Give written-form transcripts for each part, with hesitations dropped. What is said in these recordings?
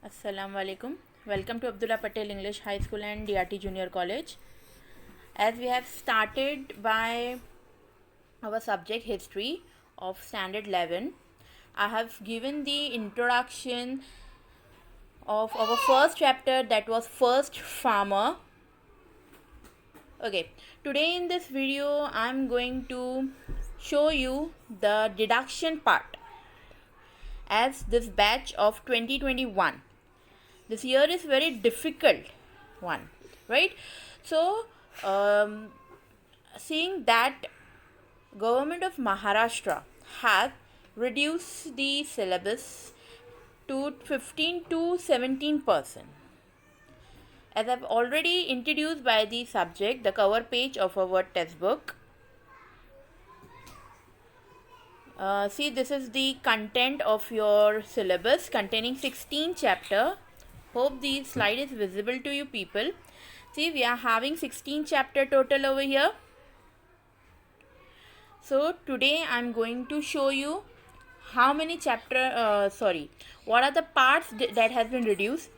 Assalamu alaikum. Welcome to Abdullah Patel English High School and DRT Junior College. As we have started by our subject history of standard 11, I have given the introduction of our first chapter, that was first farmer. Okay, today in this video I am going to show you the deduction part, as this batch of 2021, this year is very difficult one, right? So seeing that government of Maharashtra has reduced the syllabus to 15 to 17%. As I've already introduced by the subject, the cover page of our textbook. See, this is the content of your syllabus containing 16 chapter. Hope the slide is visible to you people. See, we are having 16 chapter total over here. So today I am going to show you how many what are the parts that has been reduced.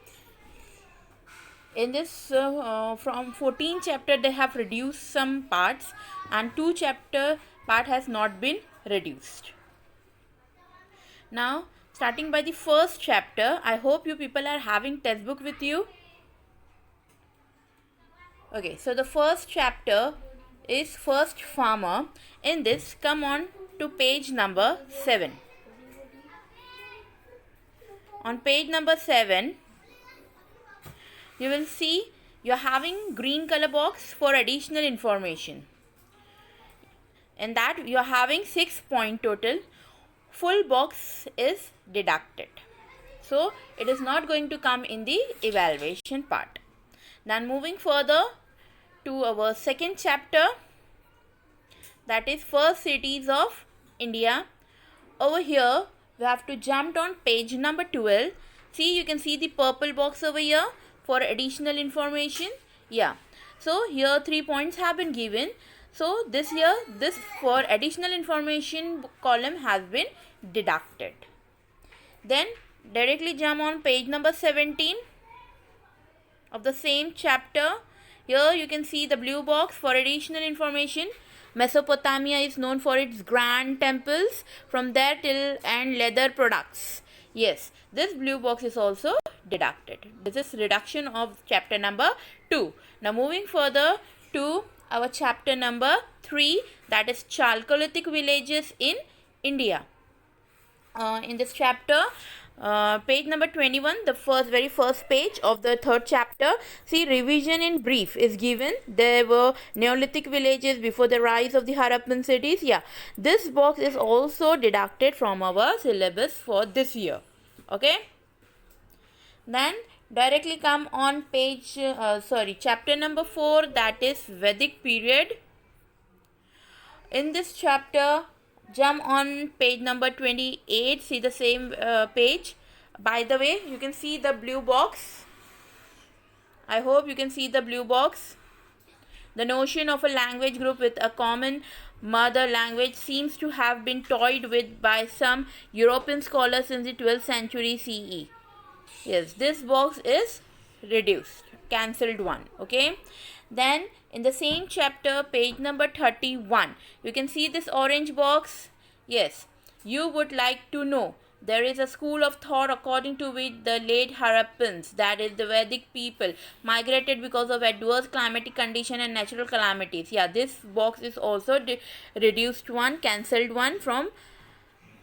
In this from 14 chapter they have reduced some parts, and 2 chapter part has not been reduced. Now starting by the first chapter, I hope you people are having textbook with you. Okay, so the first chapter is first farmer. In this, come on to page number 7. On page number 7, you will see you're having green color box for additional information. In that you are having 6 point total. Full box is deducted, so it is not going to come in the evaluation part. Then moving further to our second chapter, that is first cities of India. Over here we have to jump on page number 12. See, you can see the purple box over here for additional information. Yeah, so here 3 points have been given. So this here, this for additional information column has been deducted. Then directly jump on page number 17 of the same chapter. Here you can see the blue box for additional information. Mesopotamia is known for its grand temples, from there till and leather products. Yes, this blue box is also deducted. This is reduction of chapter number 2. Now moving further to our chapter number 3, that is Chalcolithic villages in India. In this chapter, page number 21, the very first page of the third chapter, see, revision in brief is given. There were Neolithic villages before the rise of the Harappan cities. Yeah, this box is also deducted from our syllabus for this year. Okay, then directly come on page chapter number 4, that is Vedic period. In this chapter, jump on page number 28. See the same page. By the way, you can see the blue box. I hope you can see the blue box. The notion of a language group with a common mother language seems to have been toyed with by some European scholars since the 12th century CE. Yes, this box is reduced, cancelled one. Okay, then in the same chapter, page number 31, you can see this orange box. Yes, you would like to know, there is a school of thought according to which the late Harappans, that is the Vedic people, migrated because of adverse climatic condition and natural calamities. Yeah, this box is also reduced one, cancelled one from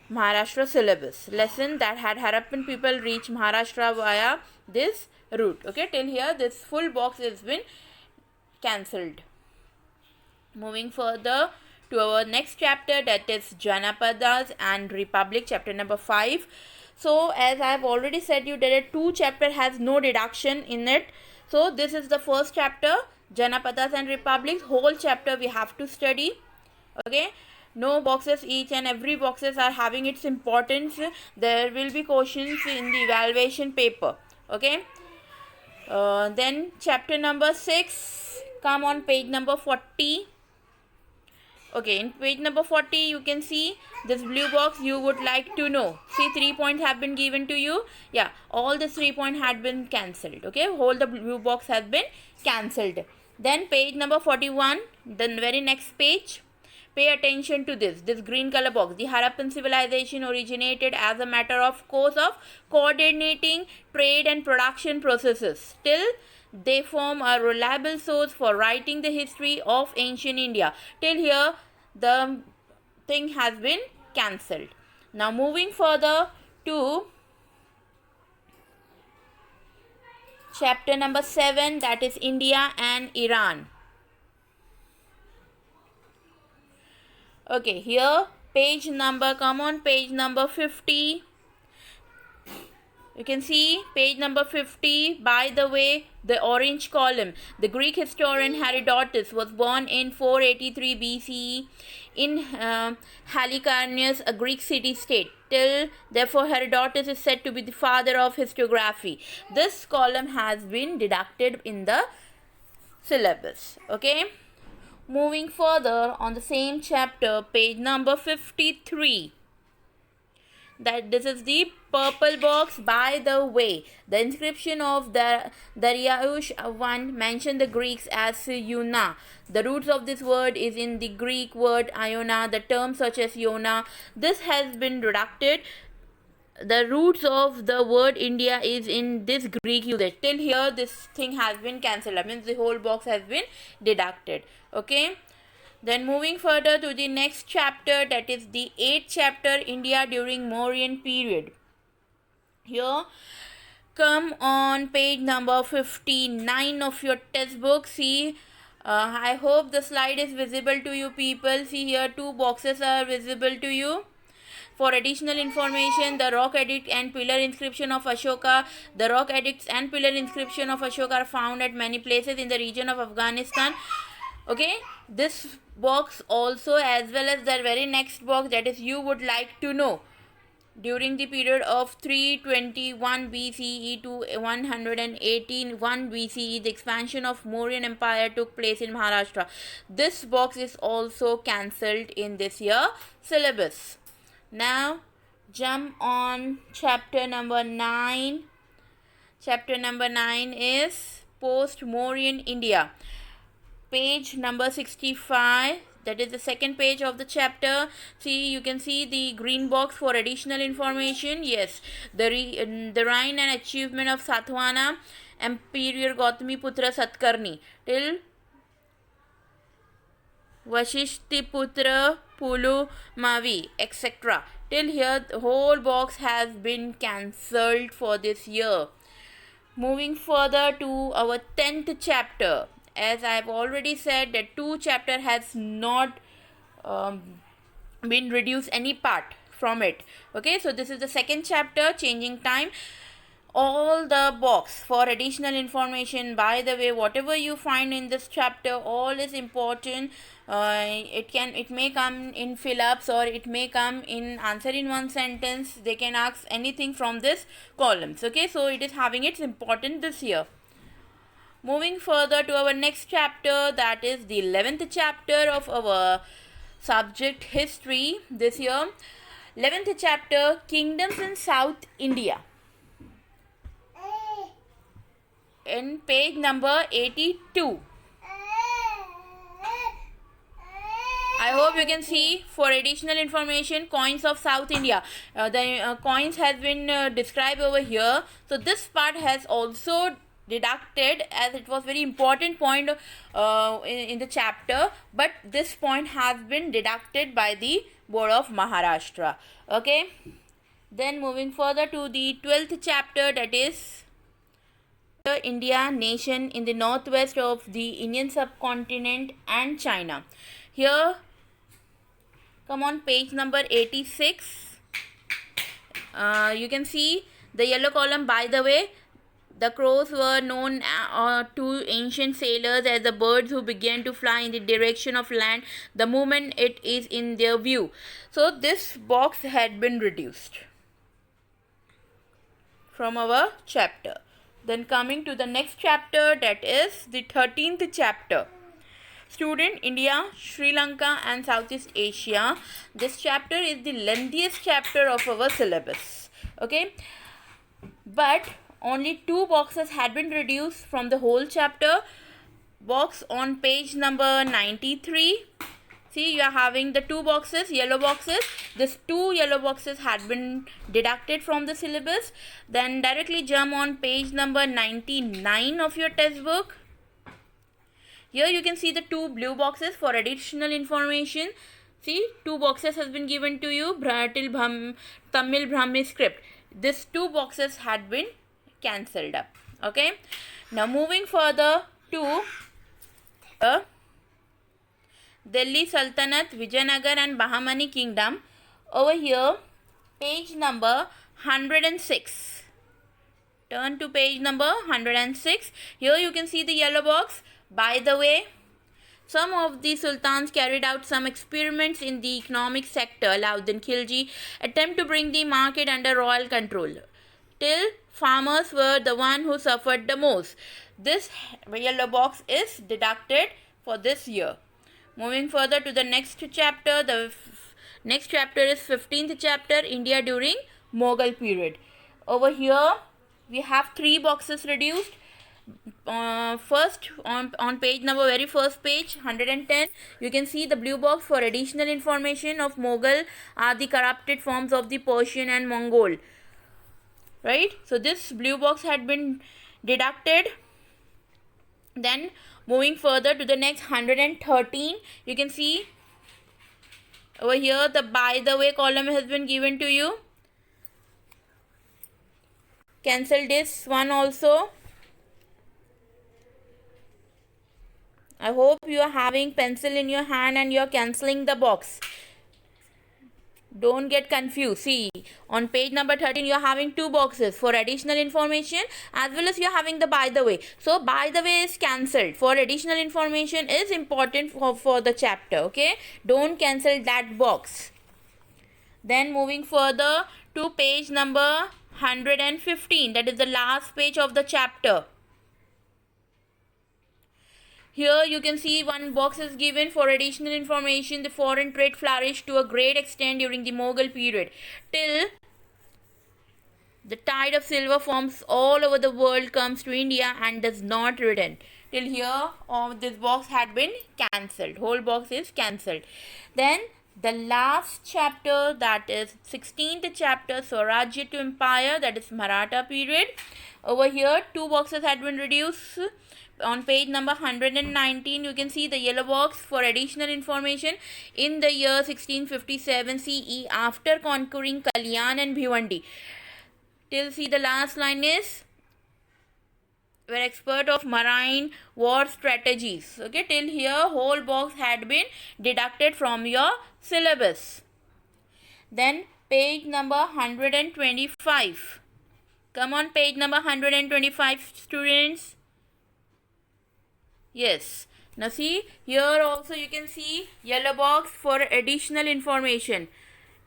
Maharashtra syllabus. Lesson that had Harappan people reach Maharashtra via this route. Okay, till here this full box has been cancelled. Moving further to our next chapter, that is Janapadas and Republic, chapter number 5. So as I have already said you, there are 2 chapter has no deduction in it. So this is the first chapter, Janapadas and Republics. Whole chapter we have to study. Okay, no boxes, each and every boxes are having its importance. There will be questions in the evaluation paper. Okay, then chapter number 6, come on page number 40. Okay, in page number 40, you can see this blue box you would like to know. See, 3 points have been given to you. Yeah, all the 3 points had been cancelled. Okay, whole the blue box has been cancelled. Then page number 41, the very next page. Pay attention to this green color box. The Harappan civilization originated as a matter of course of coordinating trade and production processes. Still, they form a reliable source for writing the history of ancient India. Till here, the thing has been cancelled. Now, moving further to chapter number 7, that is India and Iran. Okay, here page number, come on, page number 50. You can see page number 50. By the way, the orange column, the Greek historian Herodotus was born in 483 BCE in Halicarnassus, a Greek city-state. Till therefore, Herodotus is said to be the father of historiography. This column has been deducted in the syllabus. Okay. Moving further on the same chapter, page number 53. That this is the purple box. By the way, the inscription of the Dariush I mentioned the Greeks as Iona. The roots of this word is in the Greek word Iona. The term such as Iona, this has been reducted. The roots of the word India is in this Greek usage. Till here, this thing has been cancelled. I mean, the whole box has been deducted. Okay. Then moving further to the next chapter, that is the 8th chapter, India during Mauryan period. Here, come on page number 59 of your textbook. See, I hope the slide is visible to you people. See here, 2 boxes are visible to you. For additional information, the rock edict and pillar inscription of Ashoka. The rock edicts and pillar inscription of Ashoka are found at many places in the region of Afghanistan. Okay, this box also, as well as the very next box, that is you would like to know. During the period of 321 BCE to 118 BCE, the expansion of Mauryan Empire took place in Maharashtra. This box is also cancelled in this year syllabus. Now, jump on chapter number 9. Chapter number 9 is Post-Mauryan India. Page number 65. That is the second page of the chapter. See, you can see the green box for additional information. Yes, the reign and achievement of Satavahana Emperor Gautamiputra Satkarni till Vashishtiputra Pulumavi, etc. Till here, the whole box has been cancelled for this year. Moving further to our 10th chapter. As I have already said, that 2 chapter has not been reduced any part from it. Okay, so this is the second chapter, changing time. All the box for additional information. By the way, whatever you find in this chapter, all is important. It may come in fill-ups, or it may come in answer in one sentence. They can ask anything from this columns. Okay, so it is having its importance this year. Moving further to our next chapter, that is the 11th chapter of our subject history this year. 11th chapter, Kingdoms in South India. In page number 82. I hope you can see. For additional information, coins of South India. The coins has been described over here. So this part has also deducted, as it was very important point in the chapter, but this point has been deducted by the Board of Maharashtra. Okay. Then moving further to the 12th chapter, that is the India nation in the northwest of the Indian subcontinent and China. Here, come on page number 86. You can see the yellow column. By the way, the crows were known to ancient sailors as the birds who began to fly in the direction of land the moment it is in their view. So this box had been reduced from our chapter. Then coming to the next chapter, that is the 13th chapter. student, India, Sri Lanka and Southeast Asia. This chapter is the lengthiest chapter of our syllabus. Okay, but only 2 boxes had been reduced from the whole chapter. Box on page number 93. See, you are having the 2 boxes, yellow boxes. These 2 yellow boxes had been deducted from the syllabus. Then directly jump on page number 99 of your textbook. Here you can see the 2 blue boxes for additional information. See, 2 boxes has been given to you till Tamil Brahmi script. These 2 boxes had been cancelled up. Okay. Now moving further to Delhi Sultanate, Vijayanagar and Bahmani Kingdom. Over here, page number 106. Turn to page number 106. Here you can see the yellow box. By the way, some of the sultans carried out some experiments in the economic sector. Alauddin Khilji attempt to bring the market under royal control. Till farmers were the one who suffered the most. This yellow box is deducted for this year. Moving further to the next chapter, the next chapter is 15th chapter, India during Mughal period. Over here, we have 3 boxes reduced. First, on page number, very first page, 110, you can see the blue box for additional information of Mughal are the corrupted forms of the Persian and Mongol. Right? So, this blue box had been deducted. Then moving further to the next 113, you can see over here the by the way column has been given to you. Cancel this one also. I hope you are having pencil in your hand and you are cancelling the box. Don't get confused. See, on page number 13, you are having 2 boxes for additional information as well as you are having the by the way. So, by the way is cancelled. For additional information is important for the chapter. Okay. Don't cancel that box. Then moving further to page number 115. That is the last page of the chapter. Here you can see one box is given for additional information. The foreign trade flourished to a great extent during the Mughal period till the tide of silver forms all over the world comes to India and does not return. Till here, this box had been cancelled. Whole box is cancelled. Then the last chapter, that is 16th chapter, Swarajya to Empire, that is Maratha period. Over here, 2 boxes had been reduced. On page number 119, you can see the yellow box for additional information. In the year 1657 CE, after conquering Kalyan and Bhiwandi, till see the last line is were expert of marine war strategies. Okay, till here whole box had been deducted from your syllabus. Then page number 125. Come on, page number 125, students. Yes. Now see, here also you can see yellow box for additional information.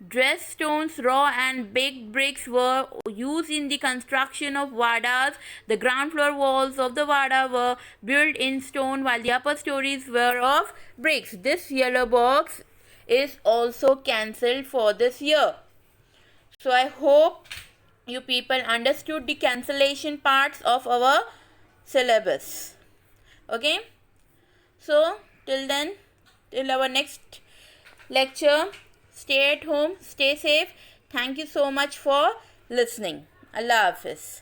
Dressed stones, raw and baked bricks were used in the construction of vadas. The ground floor walls of the vada were built in stone while the upper stories were of bricks. This yellow box is also cancelled for this year. So I hope you people understood the cancellation parts of our syllabus. Okay, so till then, till our next lecture, stay at home, stay safe. Thank you so much for listening. Allah Hafiz.